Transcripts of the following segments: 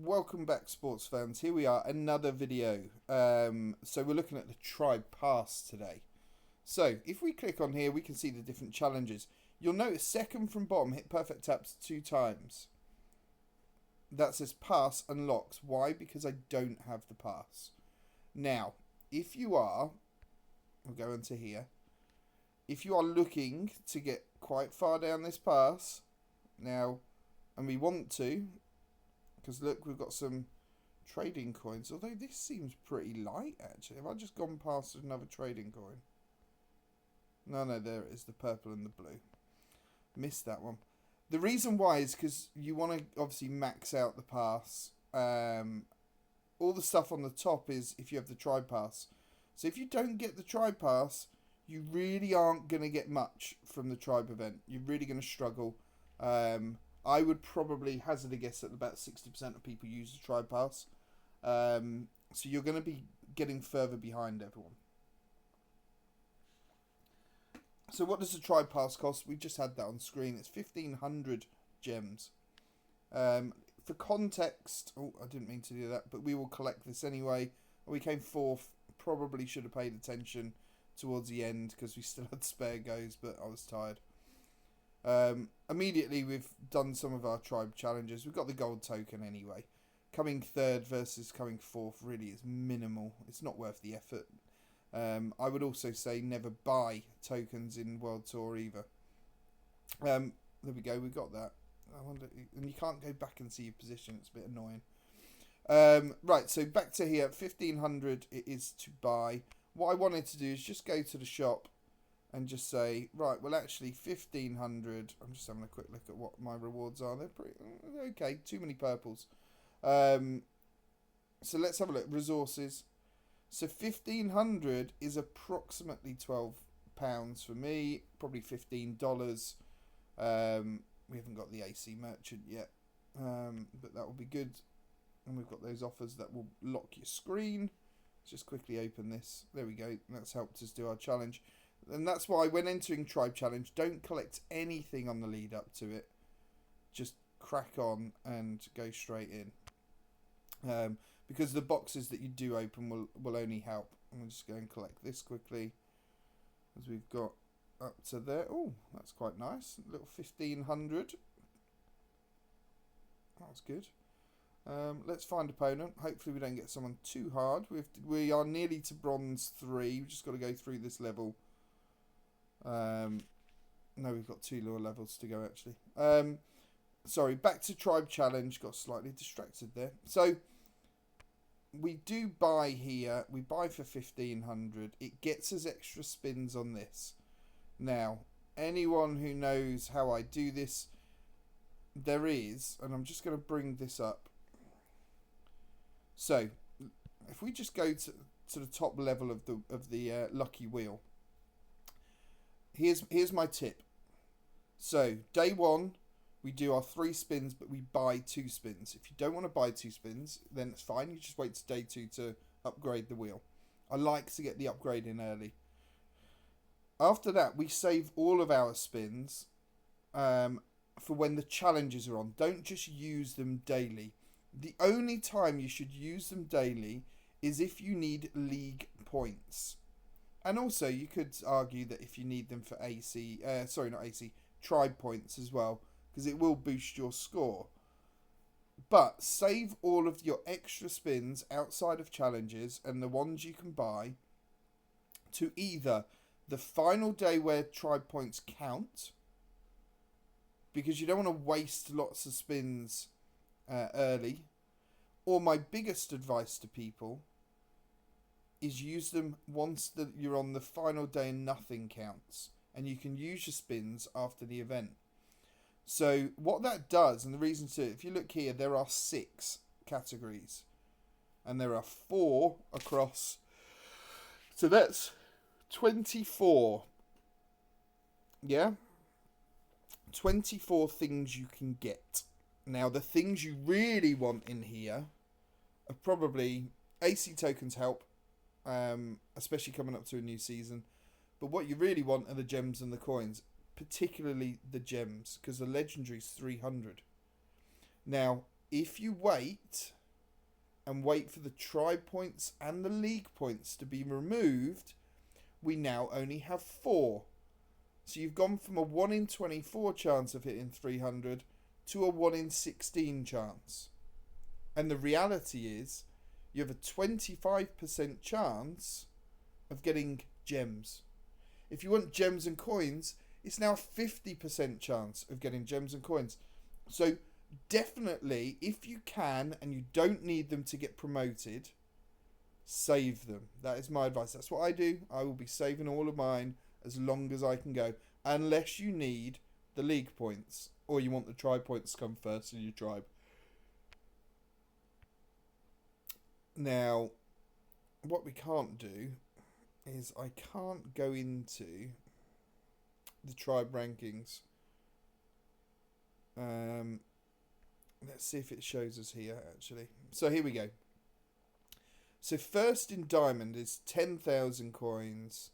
welcome back, sports fans. Here we are, another video. So we're looking at the Tribe Pass today. So if we click on here, we can see the different challenges. You'll notice second from bottom, hit perfect taps 2 times. That says pass unlocks. Why? Because I don't have the pass. Now, if you are, we'll go into here. If you are looking to get quite far down this pass, now, and we want to, because look, we've got some trading coins. Although this seems pretty light, actually. Have I just gone past another trading coin? No, there it is, the purple and the blue. Missed that one. The reason why is because you want to obviously max out the pass. All the stuff on the top is if you have the Tribe Pass. So if you don't get the Tribe Pass, you really aren't going to get much from the Tribe event. You're really going to struggle. I would probably hazard a guess that about 60% of people use the Tribe Pass. So you're going to be getting further behind everyone. So what does the Tribe Pass cost? We just had that on screen. It's 1,500 gems. For context, oh, I didn't mean to do that, but we will collect this anyway. We came fourth. Probably should have paid attention towards the end because we still had spare goes, but I was tired. Immediately we've done some of our tribe challenges. We've got the gold token anyway. Coming third versus coming fourth really is minimal. It's not worth the effort. I would also say never buy tokens in World Tour either. There we go, we got that. I wonder, and you can't go back and see your position. It's a bit annoying. Right, so back to here. 1,500 it is to buy. What I wanted to do is just go to the shop and just say, right, well, actually, 1,500. I'm just having a quick look at what my rewards are. They're pretty okay. Too many purples. So let's have a look. Resources. So 1,500 is approximately £12 for me. Probably $15. We haven't got the AC merchant yet, but that will be good. And we've got those offers that will lock your screen. Let's just quickly open this. There we go. That's helped us do our challenge. And that's why when entering Tribe Challenge, don't collect anything on the lead up to it. Just crack on and go straight in. Because the boxes that you do open will only help. I'm just going to collect this quickly. As we've got up to there. Oh, that's quite nice. A little 1,500. That's good. Let's find opponent. Hopefully we don't get someone too hard. We are nearly to bronze 3. We've just got to go through this level. No, we've got 2 lower levels to go actually. Sorry, back to Tribe Challenge. Got slightly distracted there. So we do buy here. We buy for 1,500. It gets us extra spins on this. Now, anyone who knows how I do this, there is, and I'm just going to bring this up. So, if we just go to the top level of the lucky wheel, here's my tip. So, day 1, we do our 3 spins, but we buy 2 spins. If you don't want to buy 2 spins, then it's fine. You just wait to day 2 to upgrade the wheel. I like to get the upgrade in early. After that, we save all of our spins for when the challenges are on. Don't just use them daily. The only time you should use them daily is if you need league points. And also, you could argue that if you need them for tribe points as well, because it will boost your score. But save all of your extra spins outside of challenges and the ones you can buy to either the final day where tribe points count, because you don't want to waste lots of spins early. Or my biggest advice to people is use them once that you're on the final day and nothing counts, and you can use your spins after the event. So what that does, and the reason to, if you look here, there are 6 categories, and there are 4 across. So that's 24. Yeah? 24 things you can get. Now, the things you really want in here are probably AC tokens help, especially coming up to a new season. But what you really want are the gems and the coins, particularly the gems, because the legendary is 300. Now, if you wait and wait for the tribe points and the league points to be removed, we now only have 4. So you've gone from a 1 in 24 chance of hitting 300 to a 1 in 16 chance. And the reality is, you have a 25% chance of getting gems. If you want gems and coins, it's now a 50% chance of getting gems and coins. So definitely, if you can and you don't need them to get promoted, save them. That is my advice. That's what I do. I will be saving all of mine as long as I can go, unless you need the league points or you want the tribe points to come first in your tribe. Now, what we can't do is I can't go into the tribe rankings. Let's see if it shows us here, actually. So here we go. So first in diamond is 10,000 coins,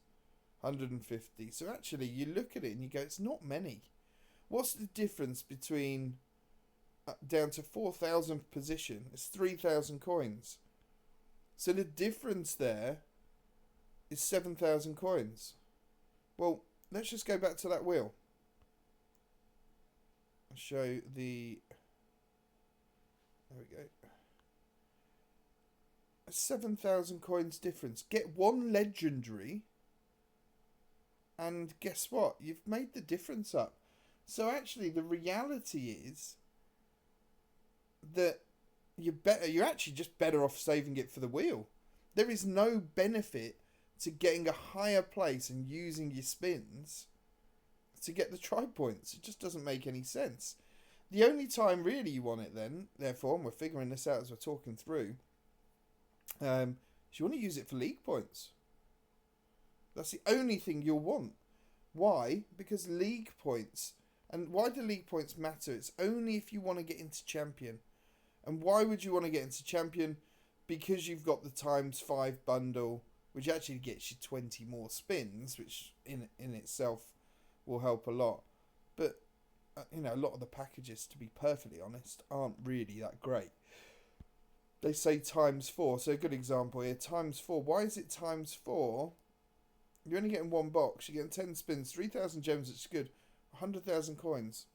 150. So actually, you look at it and you go, it's not many. What's the difference between down to 4,000th position? It's 3,000 coins. So the difference there is 7,000 coins. Well, let's just go back to that wheel. I'll show the... There we go. A 7,000 coins difference. Get one legendary, and guess what? You've made the difference up. So actually, the reality is that you're actually just better off saving it for the wheel. There is no benefit to getting a higher place and using your spins to get the tribe points. It just doesn't make any sense. The only time really you want it then, therefore, and we're figuring this out as we're talking through, is you want to use it for league points. That's the only thing you'll want. Why? Because league points. And why do league points matter? It's only if you want to get into champion. And why would you want to get into champion? Because you've got the ×5 bundle, which actually gets you 20 more spins, which in itself will help a lot. But, you know, a lot of the packages, to be perfectly honest, aren't really that great. They say ×4, so a good example here, ×4. Why is it ×4? You're only getting one box, you're getting 10 spins, 3,000 gems, which is good, 100,000 coins.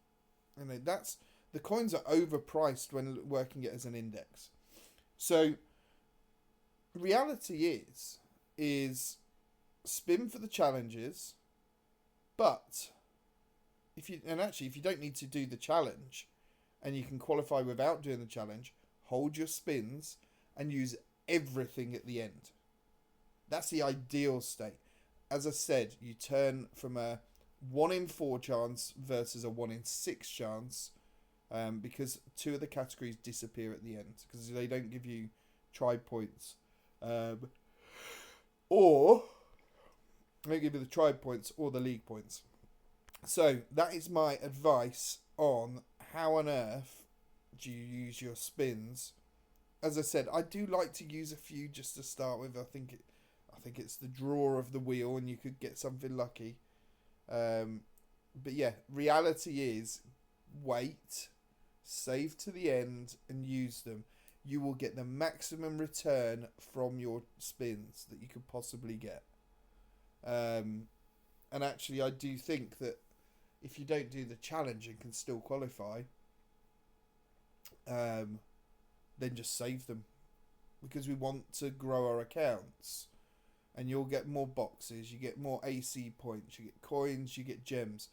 You know, that's... The coins are overpriced when working it as an index. So, reality is spin for the challenges, but if you don't need to do the challenge and you can qualify without doing the challenge, hold your spins and use everything at the end. That's the ideal state. As I said, you turn from a 1 in 4 chance versus a 1 in 6 chance. Because 2 of the categories disappear at the end because they don't give you tribe points, or they give you the tribe points or the league points. So that is my advice on how on earth do you use your spins. As I said, I do like to use a few just to start with. I think it's the draw of the wheel, and you could get something lucky. But yeah, reality is wait. Save to the end and use them. You will get the maximum return from your spins that you could possibly get. And actually, I do think that if you don't do the challenge and can still qualify, then just save them. Because we want to grow our accounts. And you'll get more boxes, you get more AC points, you get coins, you get gems.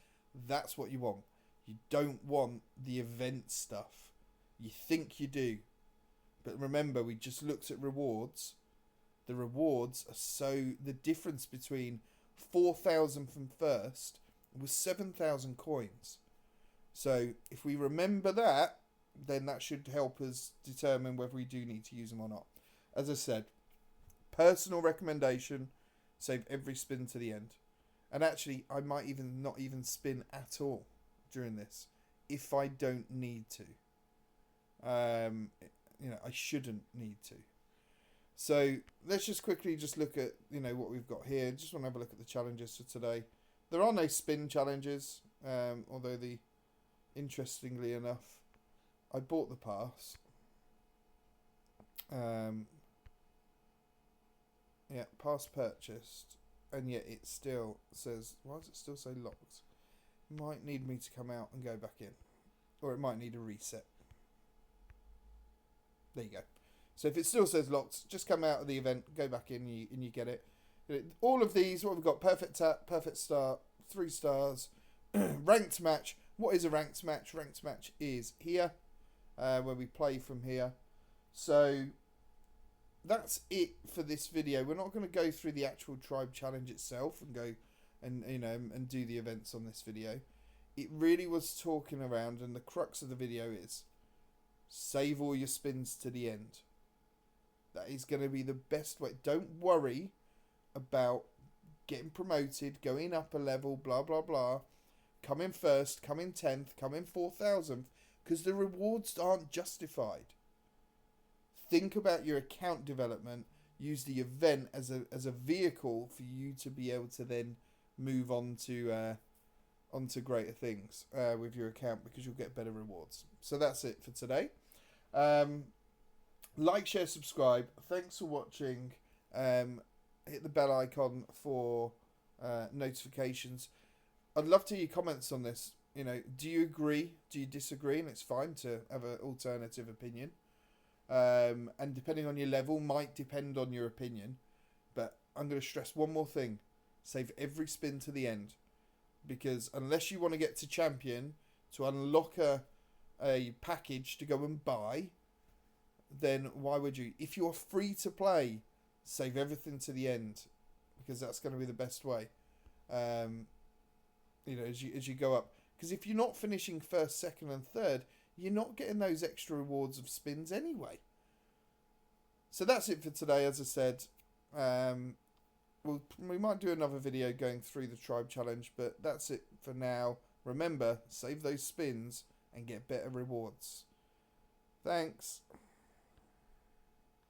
That's what you want. You don't want the event stuff. You think you do. But remember, we just looked at rewards. The rewards are the difference between 4,000 from first was 7,000 coins. So if we remember that, then that should help us determine whether we do need to use them or not. As I said, personal recommendation, save every spin to the end. And actually, I might not even spin at all during this if I don't need to. I shouldn't need to. So let's just quickly look at what we've got here. Just want to have a look at the challenges for today. There are no spin challenges, although interestingly enough, I bought the pass Yeah, past purchased, and yet it still says, why does it still say locked? Might need me to come out and go back in, or it might need a reset. There you go. So if it still says locked, just come out of the event, go back in, and you get it. All of these, what we've got: perfect tap, perfect start, 3 stars, ranked match. What is a ranked match? Ranked match is here, where we play from here. So that's it for this video. We're not going to go through the actual tribe challenge itself and go and and do the events on this video. It really was talking around, and the crux of the video is save all your spins to the end. That is going to be the best way. Don't worry about getting promoted, going up a level, blah blah blah, come in first, come in 10th, come in 4,000th, because the rewards aren't justified. Think about your account development. Use the event as a vehicle for you to be able to then move on to onto greater things with your account, because you'll get better rewards. So that's it for today. Like, share, subscribe. Thanks for watching. Hit the bell icon for notifications. I'd love to hear your comments on this. Do you agree? Do you disagree? And it's fine to have an alternative opinion. And depending on your level, might depend on your opinion. But I'm going to stress one more thing. Save every spin to the end. Because unless you want to get to champion to unlock a package to go and buy, then why would you? If you're free to play, save everything to the end, because that's going to be the best way. As you go up. Because if you're not finishing first, second and third, you're not getting those extra rewards of spins anyway. So that's it for today. As I said, we might do another video going through the tribe challenge, but that's it for now. Remember, save those spins and get better rewards. Thanks.